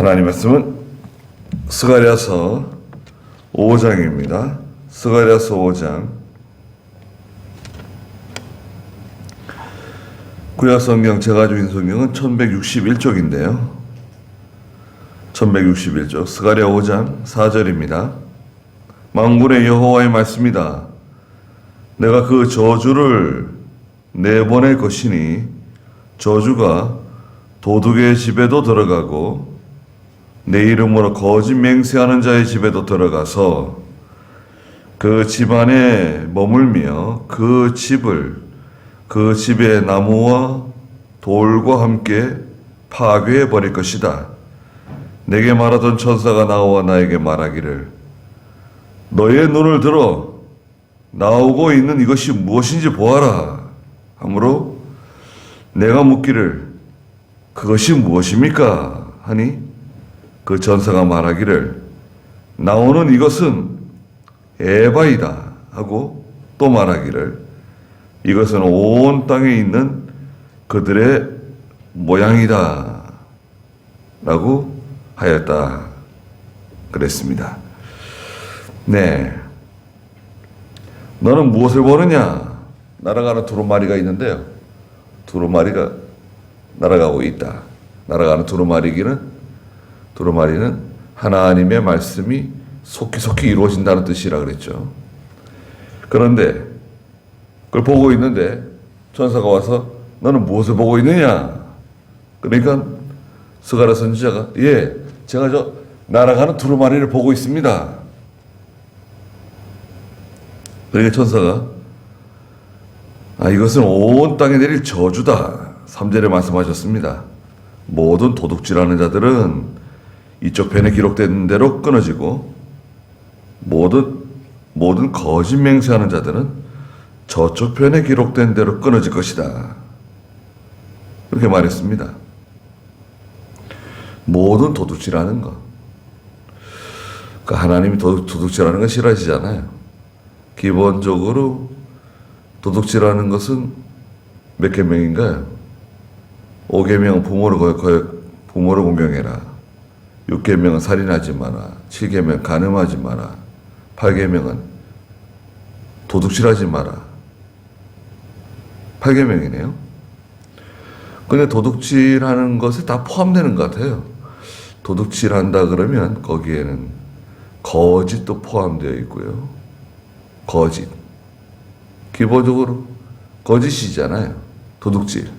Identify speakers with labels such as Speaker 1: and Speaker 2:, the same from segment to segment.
Speaker 1: 하나님 말씀은 스가랴서 5장입니다. 스가랴서 5장. 구약성경 제가 가지고 있는 성경은 1161쪽인데요. 1161쪽 스가랴 5장 4절입니다. 만군의 여호와의 말씀이다. 내가 그 저주를 내보낼 것이니 저주가 도둑의 집에도 들어가고 내 이름으로 거짓 맹세하는 자의 집에도 들어가서 그 집안에 머물며 그 집의 나무와 돌과 함께 파괴해 버릴 것이다. 내게 말하던 천사가 나와 나에게 말하기를 너의 눈을 들어 나오고 있는 이것이 무엇인지 보아라 하므로 내가 묻기를 그것이 무엇입니까? 하니 그 전사가 말하기를 나오는 이것은 에바이다 하고 또 말하기를 이것은 온 땅에 있는 그들의 모양이다 라고 하였다 그랬습니다. 네, 너는 무엇을 보느냐? 날아가는 두루마리가 있는데요, 두루마리가 날아가고 있다. 날아가는 두루마리는 하나님의 말씀이 속히 이루어진다는 뜻이라 그랬죠. 그런데 그걸 보고 있는데 천사가 와서 너는 무엇을 보고 있느냐? 그러니까 스가랴 선지자가 제가 저 날아가는 두루마리를 보고 있습니다. 그러니까 천사가 이것은 온 땅에 내릴 저주다. 3절에 말씀하셨습니다. 모든 도둑질하는 자들은 이쪽 편에 기록된 대로 끊어지고 모든 거짓 맹세하는 자들은 저쪽 편에 기록된 대로 끊어질 것이다. 그렇게 말했습니다. 모든 도둑질하는 것. 그러니까 하나님이 도둑질하는 건 싫어하시잖아요. 기본적으로 도둑질하는 것은 몇 계명인가요? 5계명은 부모를 공경해라. 6계명은 살인하지 마라. 7계명은 간음하지 마라. 8계명은 도둑질하지 마라. 8계명이네요. 근데 도둑질하는 것에 다 포함되는 것 같아요. 도둑질한다 그러면 거기에는 거짓도 포함되어 있고요. 거짓. 기본적으로 거짓이잖아요. 도둑질.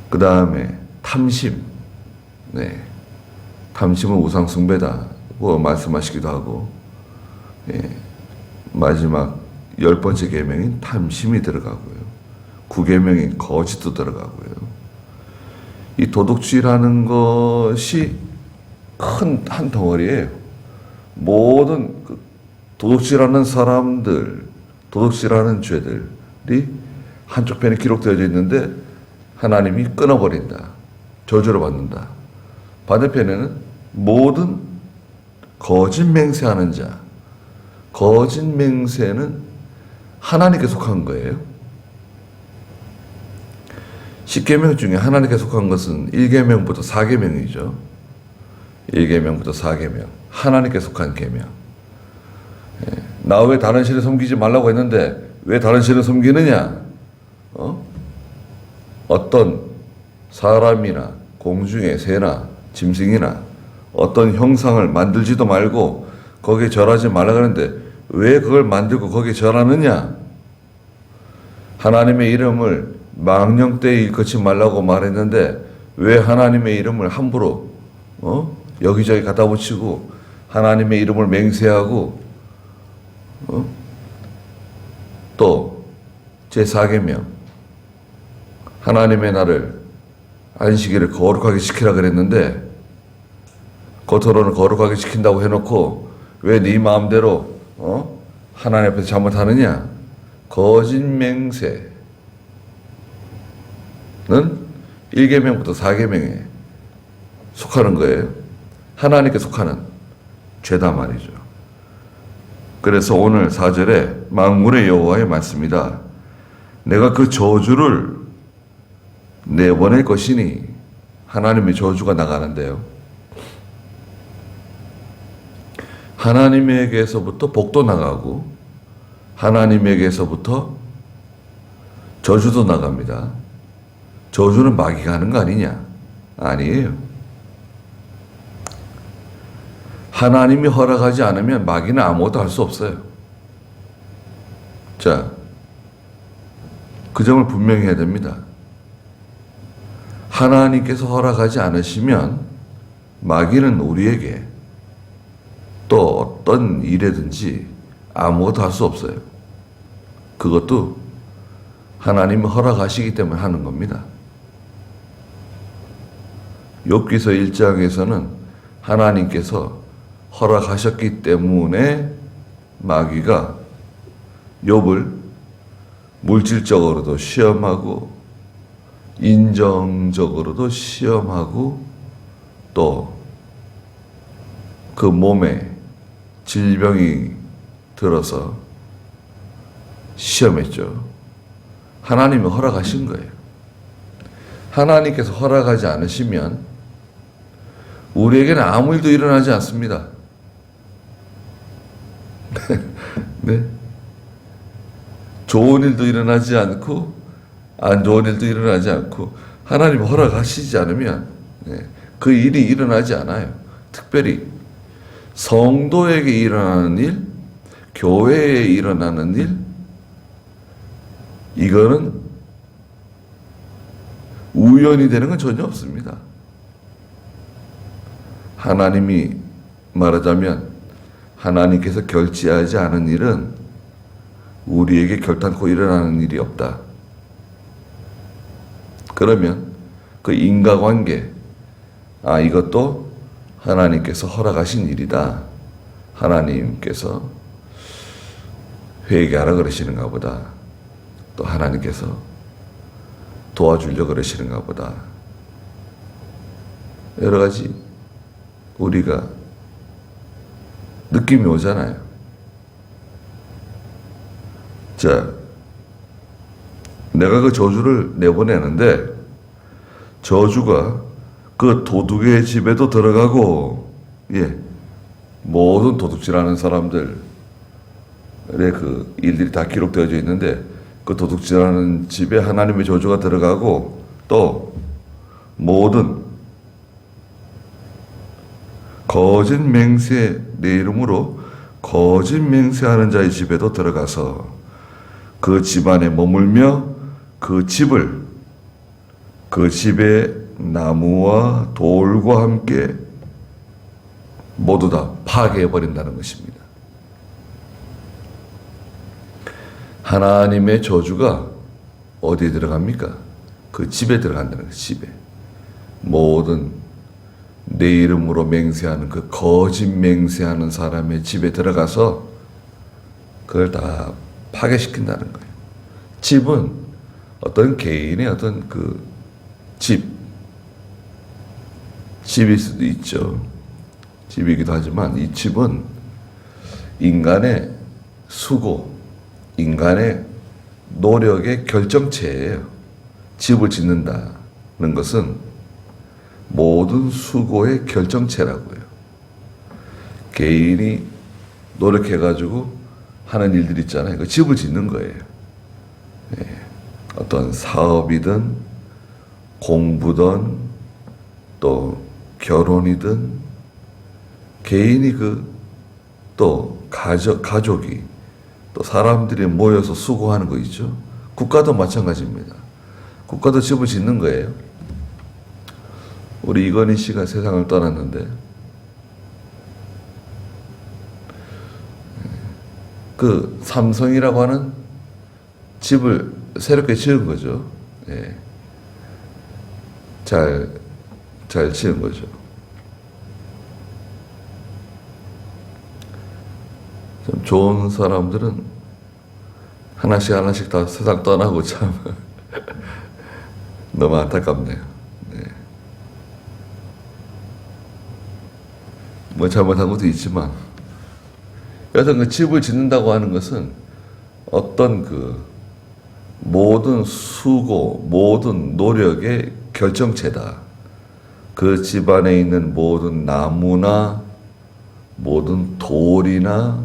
Speaker 1: 그 다음에 탐심. 네. 탐심은 우상숭배다고 말씀하시기도 하고, 마지막 10번째 계명인 탐심이 들어가고요. 9계명인 거짓도 들어가고요. 이 도둑질하는 것이 큰 한 덩어리예요. 모든 도둑질하는 사람들, 도둑질하는 죄들이 한쪽 편에 기록되어져 있는데 하나님이 끊어버린다. 저주를 받는다. 반대편에는 모든 거짓 맹세하는 자, 거짓 맹세는 하나님께 속한 거예요. 10계명 중에 하나님께 속한 것은 1계명부터 4계명이죠. 1계명부터 4계명. 하나님께 속한 계명. 나 왜 다른 신을 섬기지 말라고 했는데 왜 다른 신을 섬기느냐? 어떤 사람이나 공중의 새나 짐승이나 어떤 형상을 만들지도 말고 거기에 절하지 말라 그러는데 왜 그걸 만들고 거기에 절하느냐? 하나님의 이름을 망령되이 일컫지 말라고 말했는데 왜 하나님의 이름을 함부로 여기저기 갖다 붙이고 하나님의 이름을 맹세하고 또 제4계명 하나님의 날을 안식일을 거룩하게 지키라 그랬는데 겉으로는 거룩하게 지킨다고 해놓고 왜 네 마음대로 하나님 앞에서 잘못하느냐? 거짓 맹세는 1계명부터 4계명에 속하는 거예요. 하나님께 속하는 죄다 말이죠. 그래서 오늘 4절에 만군의 여호와의 말씀이다. 내가 그 저주를 내보낼 것이니 하나님의 저주가 나가는데요. 하나님에게서부터 복도 나가고 하나님에게서부터 저주도 나갑니다. 저주는 마귀가 하는 거 아니냐? 아니에요. 하나님이 허락하지 않으면 마귀는 아무것도 할 수 없어요. 자, 그 점을 분명히 해야 됩니다. 하나님께서 허락하지 않으시면 마귀는 우리에게 또 어떤 일에든지 아무것도 할 수 없어요. 그것도 하나님이 허락하시기 때문에 하는 겁니다. 욥기서 1장에서는 하나님께서 허락하셨기 때문에 마귀가 욥을 물질적으로도 시험하고 인정적으로도 시험하고 또 그 몸에 질병이 들어서 시험했죠. 하나님이 허락하신 거예요. 하나님께서 허락하지 않으시면 우리에게는 아무 일도 일어나지 않습니다. 네. 좋은 일도 일어나지 않고 안 좋은 일도 일어나지 않고 하나님 허락하시지 않으면 그 일이 일어나지 않아요. 특별히 성도에게 일어나는 일, 교회에 일어나는 일, 이거는 우연이 되는 건 전혀 없습니다. 하나님이 말하자면 하나님께서 결지하지 않은 일은 우리에게 결단코 일어나는 일이 없다. 그러면 그 인과관계, 이것도 하나님께서 허락하신 일이다. 하나님께서 회개하라 그러시는가 보다. 또 하나님께서 도와주려고 그러시는가 보다. 여러 가지 우리가 느낌이 오잖아요. 자, 내가 그 저주를 내보내는데 저주가 그 도둑의 집에도 들어가고, 모든 도둑질하는 사람들의 그 일들이 다 기록되어져 있는데 그 도둑질하는 집에 하나님의 저주가 들어가고 또 모든 거짓 맹세, 내 이름으로 거짓 맹세하는 자의 집에도 들어가서 그 집안에 머물며 그 집의 나무와 돌과 함께 모두 다 파괴해버린다는 것입니다. 하나님의 저주가 어디에 들어갑니까? 그 집에 들어간다는 거예요. 집에. 모든 내 이름으로 맹세하는 그 거짓 맹세하는 사람의 집에 들어가서 그걸 다 파괴시킨다는 거예요. 집은 어떤 개인의 어떤 그 집일 수도 있죠. 집이기도 하지만 이 집은 인간의 수고, 인간의 노력의 결정체예요. 집을 짓는다는 것은 모든 수고의 결정체라고요. 개인이 노력해가지고 하는 일들 있잖아요. 그 집을 짓는 거예요. 어떤 사업이든 공부든 또 결혼이든 개인이 또 가족이 또 사람들이 모여서 수고하는 거 있죠. 국가도 마찬가지입니다. 국가도 집을 짓는 거예요. 우리 이건희 씨가 세상을 떠났는데 그 삼성이라고 하는 집을 새롭게 지은 거죠. 잘 지은 거죠. 좀 좋은 사람들은 하나씩 다 세상 떠나고 참 너무 안타깝네요. 뭐 잘못한 것도 있지만 여하튼 그 집을 짓는다고 하는 것은 어떤 그 모든 수고, 모든 노력의 결정체다. 그 집안에 있는 모든 나무나 모든 돌이나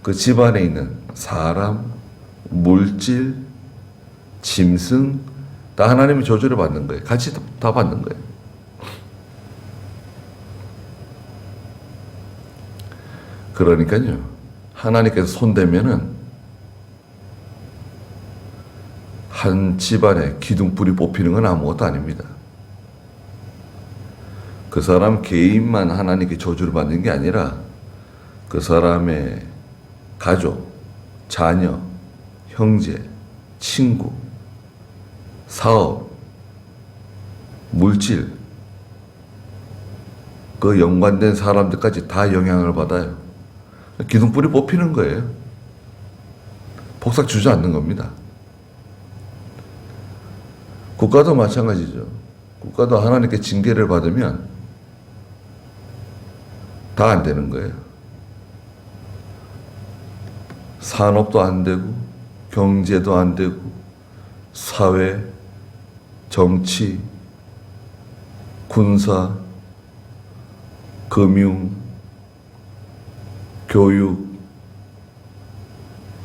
Speaker 1: 그 집안에 있는 사람, 물질, 짐승 다 하나님이 조절을 받는 거예요. 같이 다 받는 거예요. 그러니까요, 하나님께서 손대면은 한 집안에 기둥불이 뽑히는 건 아무것도 아닙니다. 그 사람 개인만 하나님께 저주를 받는 게 아니라 그 사람의 가족, 자녀, 형제, 친구, 사업, 물질, 그 연관된 사람들까지 다 영향을 받아요. 기둥불이 뽑히는 거예요. 복삭 주저앉는 겁니다. 국가도 마찬가지죠. 국가도 하나님께 징계를 받으면 다 안 되는 거예요. 산업도 안 되고, 경제도 안 되고, 사회, 정치, 군사, 금융, 교육,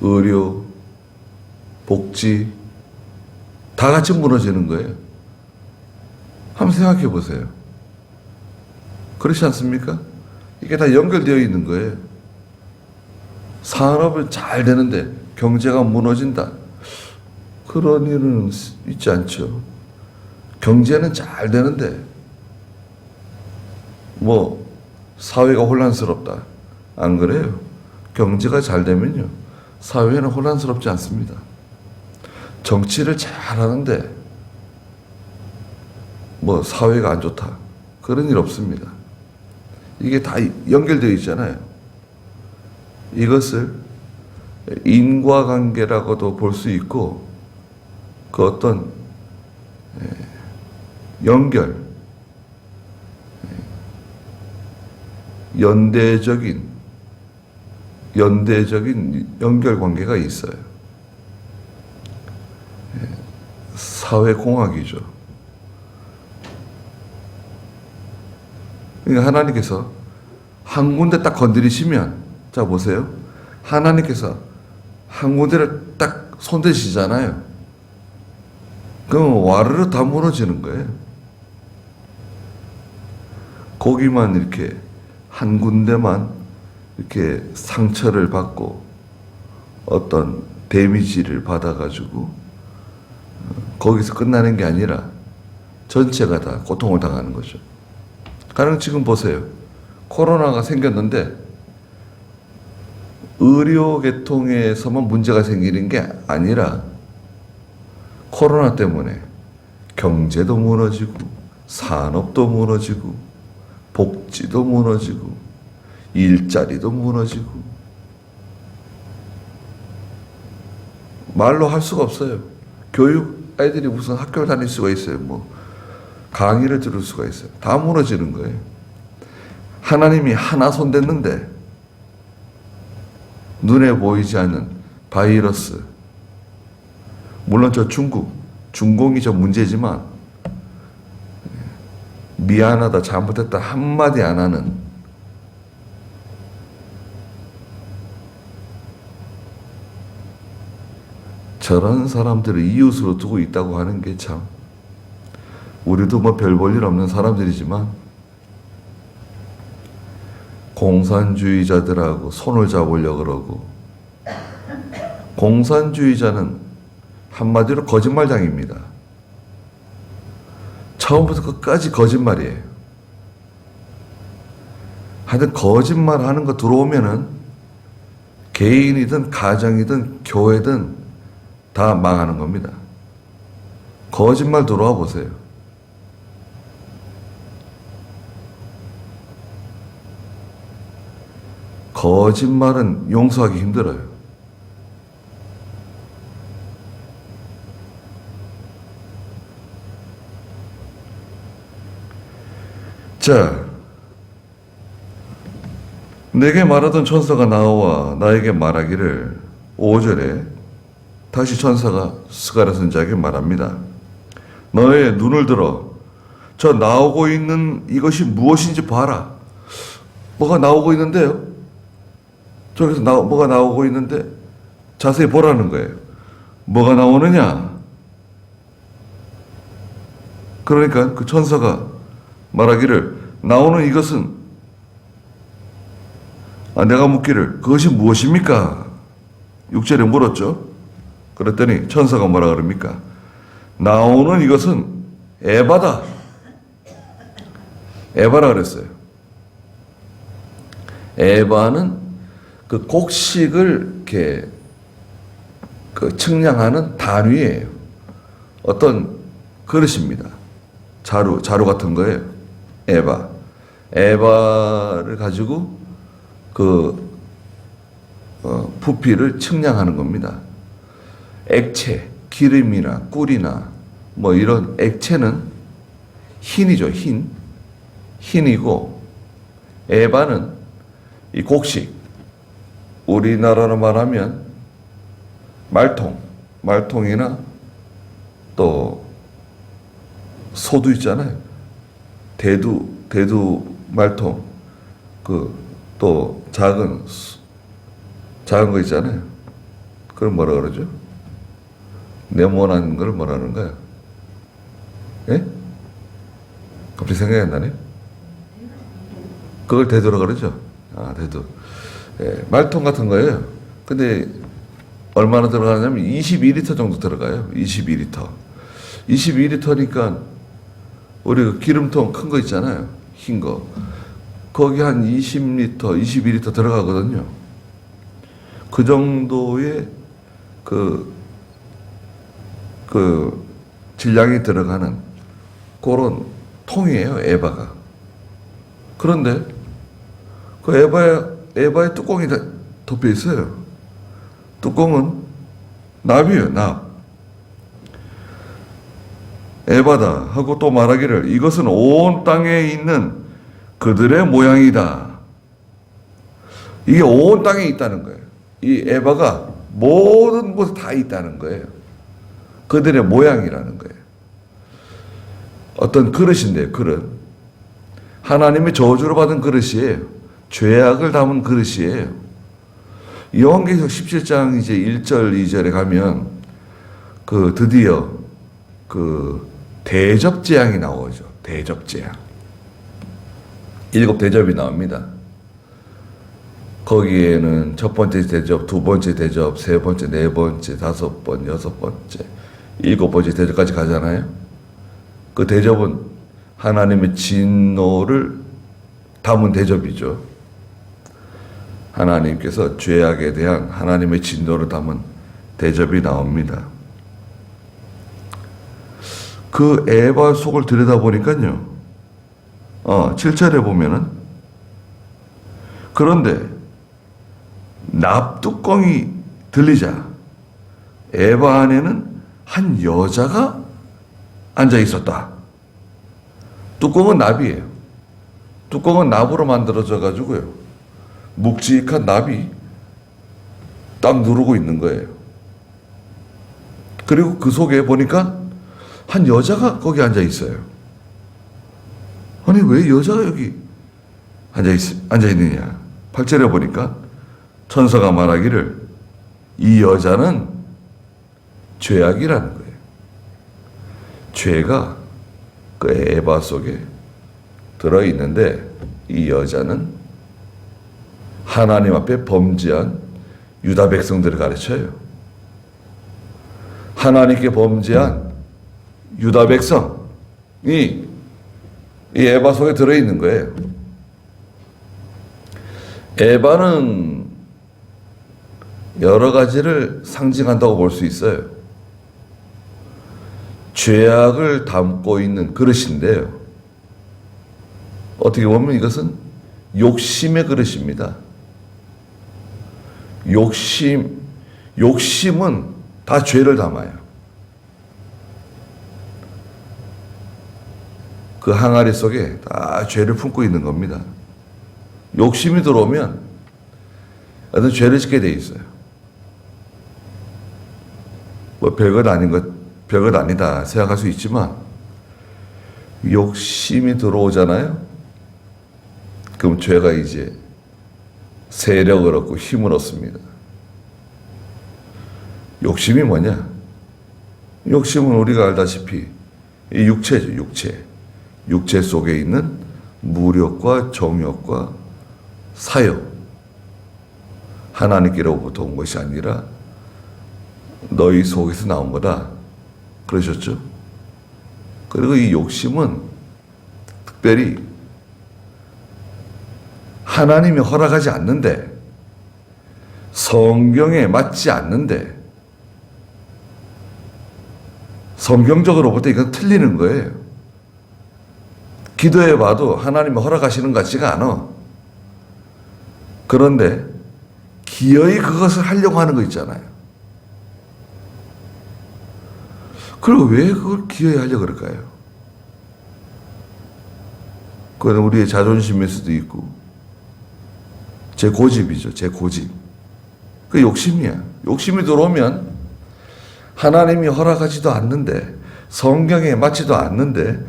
Speaker 1: 의료, 복지 다 같이 무너지는 거예요. 한번 생각해 보세요. 그렇지 않습니까? 이게 다 연결되어 있는 거예요. 산업은 잘 되는데 경제가 무너진다. 그런 일은 있지 않죠. 경제는 잘 되는데 뭐 사회가 혼란스럽다. 안 그래요? 경제가 잘 되면요, 사회는 혼란스럽지 않습니다. 정치를 잘 하는데 뭐 사회가 안 좋다. 그런 일 없습니다. 이게 다 연결되어 있잖아요. 이것을 인과관계라고도 볼 수 있고, 그 어떤 연결, 연대적인 연결관계가 있어요. 사회공학이죠. 그러니까 하나님께서 한 군데 딱 건드리시면, 자 보세요. 하나님께서 한 군데를 딱 손대시잖아요. 그럼 와르르 다 무너지는 거예요. 거기만 이렇게 한 군데만 이렇게 상처를 받고 어떤 데미지를 받아가지고 거기서 끝나는 게 아니라 전체가 다 고통을 당하는 거죠. 가령 지금 보세요. 코로나가 생겼는데 의료계통에서만 문제가 생기는 게 아니라 코로나 때문에 경제도 무너지고 산업도 무너지고 복지도 무너지고 일자리도 무너지고 말로 할 수가 없어요. 교육, 아이들이 무슨 학교를 다닐 수가 있어요. 뭐 강의를 들을 수가 있어요. 다 무너지는 거예요. 하나님이 하나 손댔는데 눈에 보이지 않는 바이러스, 물론 저 중공이 저 문제지만 미안하다, 잘못했다 한마디 안 하는 저런 사람들을 이웃으로 두고 있다고 하는 게 참, 우리도 뭐 별 볼 일 없는 사람들이지만 공산주의자들하고 손을 잡으려고 그러고, 공산주의자는 한마디로 거짓말장입니다. 처음부터 끝까지 거짓말이에요. 하여튼 거짓말 하는 거 들어오면은 개인이든 가정이든 교회든 다 망하는 겁니다. 거짓말 들어와 보세요. 거짓말은 용서하기 힘들어요. 자, 내게 말하던 천사가 나와 나에게 말하기를, 5절에 다시 천사가 스가랴 선지자에게 말합니다. 너의 눈을 들어 저 나오고 있는 이것이 무엇인지 봐라. 뭐가 나오고 있는데요. 저기서 뭐가 나오고 있는데 자세히 보라는 거예요. 뭐가 나오느냐? 그러니까 그 천사가 말하기를 나오는 이것은 내가 묻기를 그것이 무엇입니까? 6절에 물었죠. 그랬더니 천사가 뭐라 그럽니까? 나오는 이것은 에바다. 에바라 그랬어요. 에바는 그 곡식을 이렇게 그 측량하는 단위예요. 어떤 그릇입니다. 자루 같은 거예요. 에바를 가지고 그 부피를 측량하는 겁니다. 액체, 기름이나 꿀이나 뭐 이런 액체는 흰이죠, 흰이고, 에바는 이 곡식, 우리나라로 말하면 말통이나 또 소도 있잖아요. 대두 말통, 또 작은 거 있잖아요. 그걸 뭐라 그러죠? 네모난 걸 뭐라는 거야? 예? 갑자기 생각이 안 나네. 그걸 대두라 그러죠. 대두. 예, 말통 같은 거예요. 근데 얼마나 들어가냐면 22리터 정도 들어가요. 22리터. 22리터니까 우리 그 기름통 큰 거 있잖아요. 흰 거. 거기 한 20리터, 22리터 들어가거든요. 그 정도의 그 질량이 들어가는 그런 통이에요, 에바가. 그런데 그 에바의 뚜껑이 덮여 있어요. 뚜껑은 납이에요, 납. 에바다 하고 또 말하기를 이것은 온 땅에 있는 그들의 모양이다. 이게 온 땅에 있다는 거예요. 이 에바가 모든 곳에 다 있다는 거예요. 그들의 모양이라는 거예요. 어떤 그릇인데요, 그릇. 하나님의 저주를 받은 그릇이에요. 죄악을 담은 그릇이에요. 요한계시록 17장 이제 1절, 2절에 가면 드디어 대접재앙이 나오죠. 대접재앙. 7 대접이 나옵니다. 거기에는 첫 번째 대접, 두 번째 대접, 세 번째, 네 번째, 5번, 6번째, 7번째 대접까지 가잖아요. 그 대접은 하나님의 진노를 담은 대접이죠. 하나님께서 죄악에 대한 하나님의 진노를 담은 대접이 나옵니다. 그 에바 속을 들여다보니까요. 7절에 보면은 그런데 납뚜껑이 들리자 에바 안에는 한 여자가 앉아 있었다. 뚜껑은 납이에요. 뚜껑은 납으로 만들어져 가지고요. 묵직한 납이 딱 누르고 있는 거예요. 그리고 그 속에 보니까 한 여자가 거기 앉아 있어요. 아니, 왜 여자가 여기 앉아 있느냐? 8절에 보니까 천사가 말하기를 이 여자는 죄악이라는 거예요. 죄가 그 에바 속에 들어있는데 이 여자는 하나님 앞에 범죄한 유다 백성들을 가르쳐요. 하나님께 범죄한 유다 백성이 이 에바 속에 들어있는 거예요. 에바는 여러 가지를 상징한다고 볼 수 있어요. 죄악을 담고 있는 그릇인데요. 어떻게 보면 이것은 욕심의 그릇입니다. 욕심은 다 죄를 담아요. 그 항아리 속에 다 죄를 품고 있는 겁니다. 욕심이 들어오면 어떤 죄를 짓게 돼 있어요. 뭐 별것 아니다 생각할 수 있지만 욕심이 들어오잖아요. 그럼 죄가 이제 세력을 얻고 힘을 얻습니다. 욕심이 뭐냐? 욕심은 우리가 알다시피 이 육체죠, 육체. 육체 속에 있는 무력과 정욕과 사욕. 하나님께로부터 온 것이 아니라 너희 속에서 나온 거다. 그러셨죠? 그리고 이 욕심은 특별히 하나님이 허락하지 않는데, 성경에 맞지 않는데, 성경적으로 볼 때 이건 틀리는 거예요. 기도해 봐도 하나님이 허락하시는 것 같지가 않아. 그런데 기어이 그것을 하려고 하는 거 있잖아요. 그럼 왜 그걸 기어이 하려고 그럴까요? 그건 우리의 자존심일 수도 있고, 제 고집이죠. 제 고집. 그 욕심이야. 욕심이 들어오면 하나님이 허락하지도 않는데, 성경에 맞지도 않는데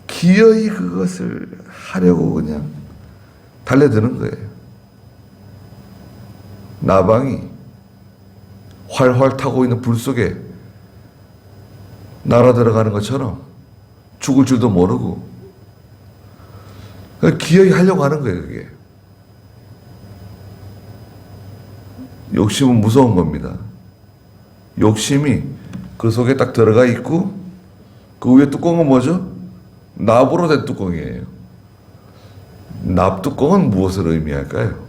Speaker 1: 기어이 그것을 하려고 그냥 달려드는 거예요. 나방이 활활 타고 있는 불 속에 날아 들어가는 것처럼 죽을 줄도 모르고 기어이 하려고 하는 거예요. 그게 욕심은 무서운 겁니다. 욕심이 그 속에 딱 들어가 있고, 그 위에 뚜껑은 뭐죠? 납으로 된 뚜껑이에요. 납뚜껑은 무엇을 의미할까요?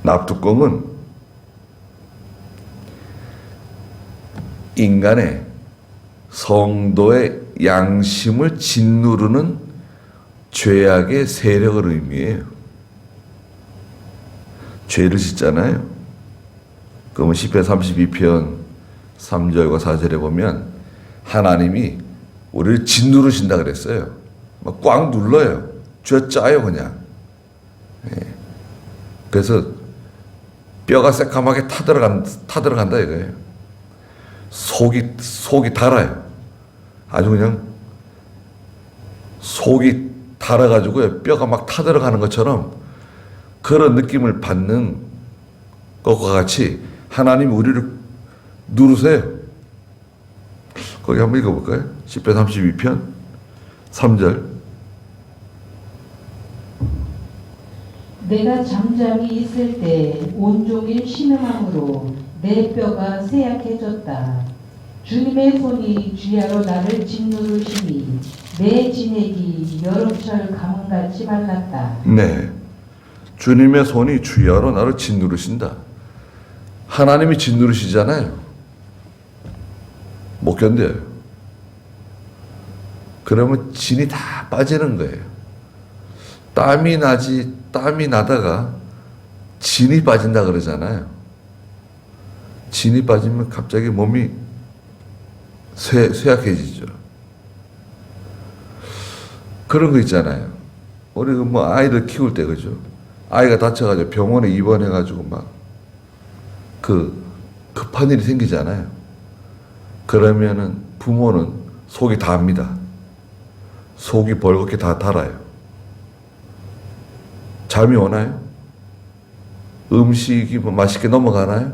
Speaker 1: 납뚜껑은 인간의 성도의 양심을 짓누르는 죄악의 세력을 의미해요. 죄를 짓잖아요. 그러면 시편 32편 3절과 4절에 보면 하나님이 우리를 짓누르신다 그랬어요. 막 꽉 눌러요. 쥐어 짜요 그냥. 그래서 뼈가 새까맣게 타들어간다 이거예요. 속이 달아요. 아주 그냥 속이 달아가지고 뼈가 막 타들어가는 것처럼 그런 느낌을 받는 것과 같이 하나님이 우리를 누르세요. 거기 한번 읽어볼까요? 시편 32편 3절.
Speaker 2: 내가 잠잠히 있을 때 온종일 신음함으로 내 뼈가 쇠약해졌다. 주님의 손이 쥐야로 나를 짓누르시니 내 진액이 여름철 가뭄같이 말랐다.
Speaker 1: 네, 주님의 손이 쥐야로 나를 짓누르신다. 하나님이 짓누르시잖아요. 못 견뎌요. 그러면 진이 다 빠지는 거예요. 땀이 나다가 진이 빠진다 그러잖아요. 진이 빠지면 갑자기 몸이 쇠약해지죠. 그런 거 있잖아요. 우리 뭐 아이들 키울 때 그죠? 아이가 다쳐가지고 병원에 입원해가지고 막 급한 일이 생기잖아요. 그러면은 부모는 속이 답니다. 속이 벌겋게 다 달아요. 잠이 오나요? 음식이 뭐 맛있게 넘어가나요?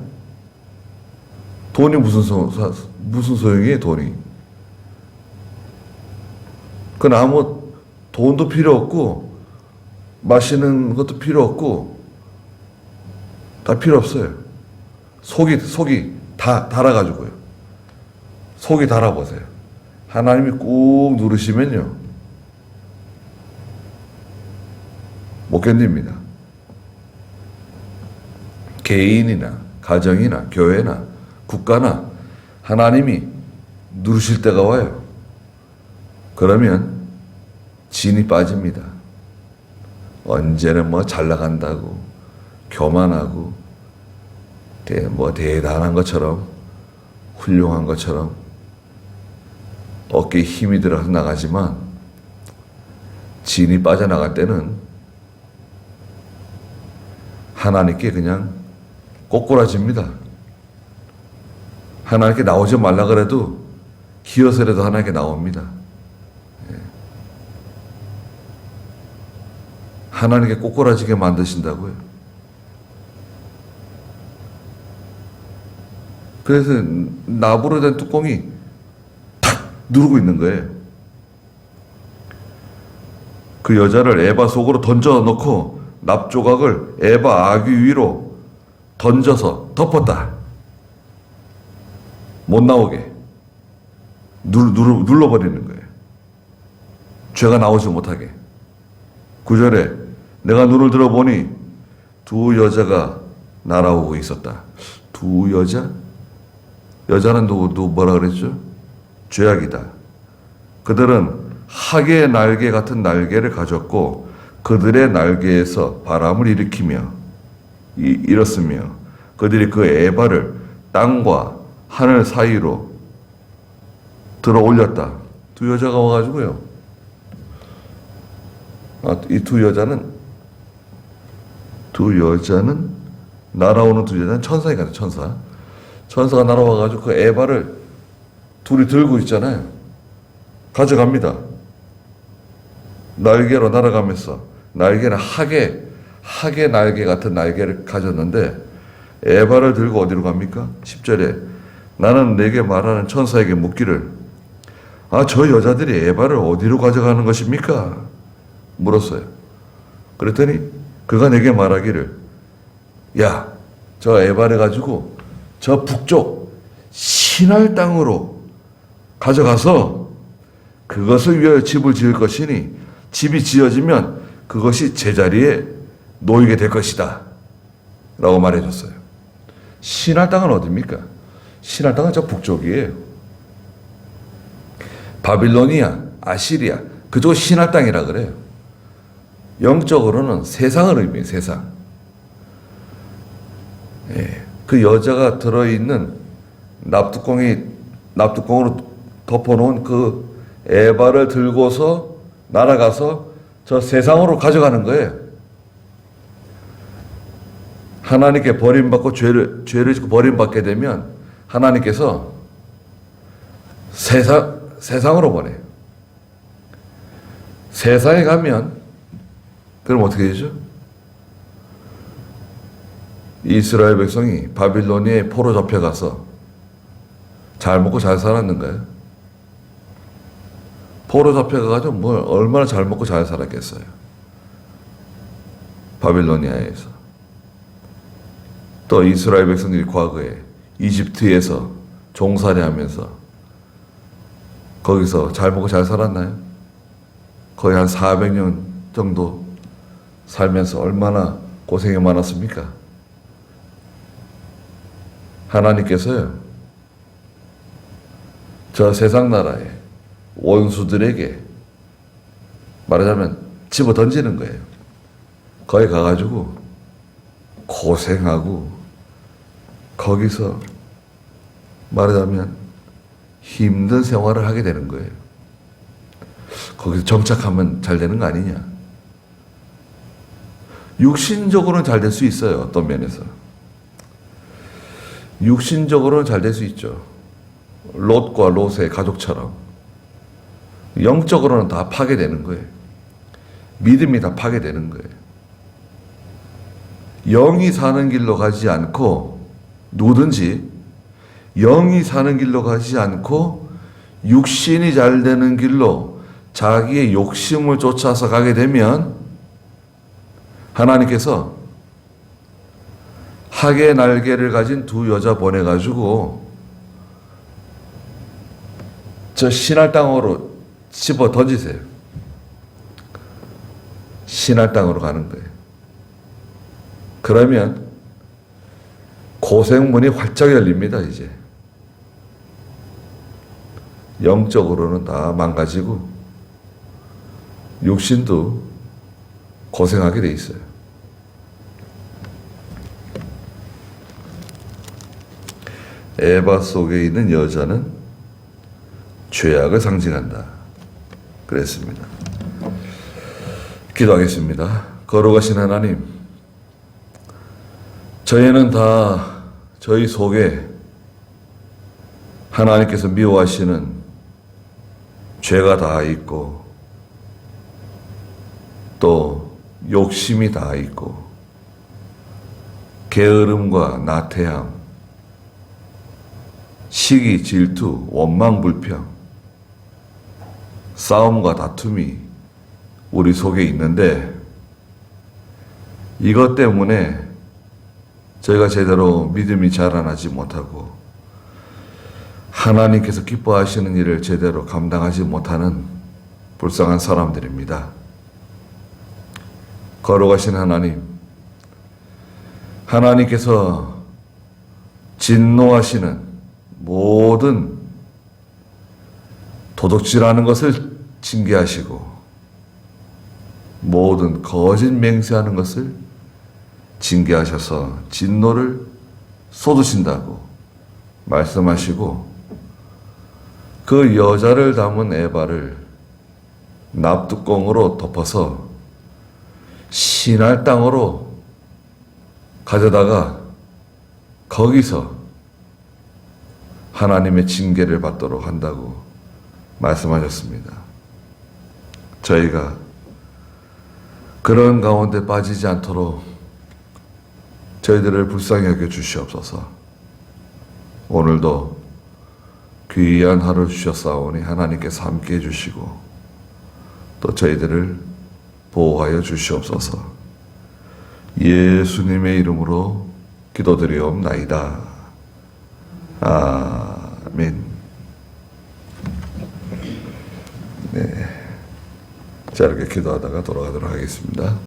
Speaker 1: 돈이 무슨 소용이에요, 돈이? 그건 아무 돈도 필요 없고, 마시는 것도 필요 없고, 다 필요 없어요. 속이 다 달아가지고요. 속이 달아보세요. 하나님이 꾹 누르시면요. 못 견딥니다. 개인이나 가정이나 교회나 국가나 하나님이 누르실 때가 와요. 그러면 진이 빠집니다. 언제는 뭐 잘 나간다고 교만하고 뭐 대단한 것처럼 훌륭한 것처럼 어깨에 힘이 들어서 나가지만 진이 빠져나갈 때는 하나님께 그냥 꼬꾸라집니다. 하나님께 나오지 말라 그래도 기어서라도 하나님께 나옵니다. 하나님께 꼬꾸라지게 만드신다고요. 그래서 납으로 된 뚜껑이 탁 누르고 있는 거예요. 그 여자를 에바 속으로 던져 넣고 납 조각을 에바 아귀 위로 던져서 덮었다. 못 나오게 눌러버리는 거예요. 죄가 나오지 못하게. 9절에 내가 눈을 들어보니 두 여자가 날아오고 있었다. 두 여자? 여자는 누구 뭐라 그랬죠? 죄악이다. 그들은 하계의 날개 같은 날개를 가졌고 그들의 날개에서 바람을 일으키며 일었으며 그들이 그 에바를 땅과 하늘 사이로 들어 올렸다. 두 여자가 와가지고요. 이 두 여자는 날아오는 두 여자는 천사이거든요. 천사가 날아와가지고 그 에바를 둘이 들고 있잖아요. 가져갑니다. 날개로 날아가면서 날개는 하계 날개 같은 날개를 가졌는데 에바를 들고 어디로 갑니까? 10절에 나는 내게 말하는 천사에게 묻기를 저 여자들이 에바를 어디로 가져가는 것입니까? 물었어요. 그랬더니 그가 내게 말하기를 야, 저 에바를 가지고 저 북쪽 시날 땅으로 가져가서 그것을 위하여 집을 지을 것이니 집이 지어지면 그것이 제자리에 놓이게 될 것이다 라고 말해줬어요. 시날 땅은 어디입니까? 시날 땅은 저 북쪽이에요. 바빌로니아, 아시리아 그쪽 시날 땅이라 그래요. 영적으로는 세상을 의미해요. 세상. 예, 그 여자가 들어있는 납뚜껑으로 덮어놓은 그 에바를 들고서 날아가서 저 세상으로 가져가는 거예요. 하나님께 버림받고 죄를 짓고 버림받게 되면 하나님께서 세상으로 보내요. 세상에 가면 그럼 어떻게 되죠? 이스라엘 백성이 바빌로니아에 포로 잡혀가서 잘 먹고 잘 살았는가요? 포로 잡혀가가지고 얼마나 잘 먹고 잘 살았겠어요? 바빌로니아에서. 또 이스라엘 백성들이 과거에 이집트에서 종살이 하면서 거기서 잘 먹고 잘 살았나요? 거의 한 400년 정도 살면서 얼마나 고생이 많았습니까? 하나님께서요, 저 세상 나라의 원수들에게 말하자면 집어 던지는 거예요. 거기 가가지고 고생하고 거기서 말하자면 힘든 생활을 하게 되는 거예요. 거기서 정착하면 잘 되는 거 아니냐. 육신적으로는 잘 될 수 있어요. 어떤 면에서. 육신적으로는 잘 될 수 있죠. 롯과 롯의 가족처럼. 영적으로는 다 파괴되는 거예요. 믿음이 다 파괴되는 거예요. 영이 사는 길로 가지 않고 누구든지 영이 사는 길로 가지 않고 육신이 잘 되는 길로 자기의 욕심을 쫓아서 가게 되면 하나님께서 하계 날개를 가진 두 여자 보내가지고 저 신할 땅으로 집어 던지세요. 신할 땅으로 가는 거예요. 그러면 고생문이 활짝 열립니다. 이제 영적으로는 다 망가지고 육신도 고생하게 돼 있어요. 에바 속에 있는 여자는 죄악을 상징한다. 그랬습니다. 기도하겠습니다. 거룩하신 하나님, 저희는 다 저희 속에 하나님께서 미워하시는 죄가 다 있고 또 욕심이 다 있고 게으름과 나태함, 시기, 질투, 원망, 불평, 싸움과 다툼이 우리 속에 있는데 이것 때문에 저희가 제대로 믿음이 자라나지 못하고 하나님께서 기뻐하시는 일을 제대로 감당하지 못하는 불쌍한 사람들입니다. 거룩하신 하나님, 하나님께서 진노하시는 모든 도둑질하는 것을 징계하시고 모든 거짓 맹세하는 것을 징계하셔서 진노를 쏟으신다고 말씀하시고 그 여자를 담은 에바를 납뚜껑으로 덮어서 신할 땅으로 가져다가 거기서 하나님의 징계를 받도록 한다고 말씀하셨습니다. 저희가 그런 가운데 빠지지 않도록 저희들을 불쌍히 여겨 주시옵소서. 오늘도 귀한 하루 주셨사오니 하나님께서 함께 해주시고 또 저희들을 보호하여 주시옵소서. 예수님의 이름으로 기도드리옵나이다. 아멘. 네. 자, 이렇게 기도하다가 돌아가도록 하겠습니다.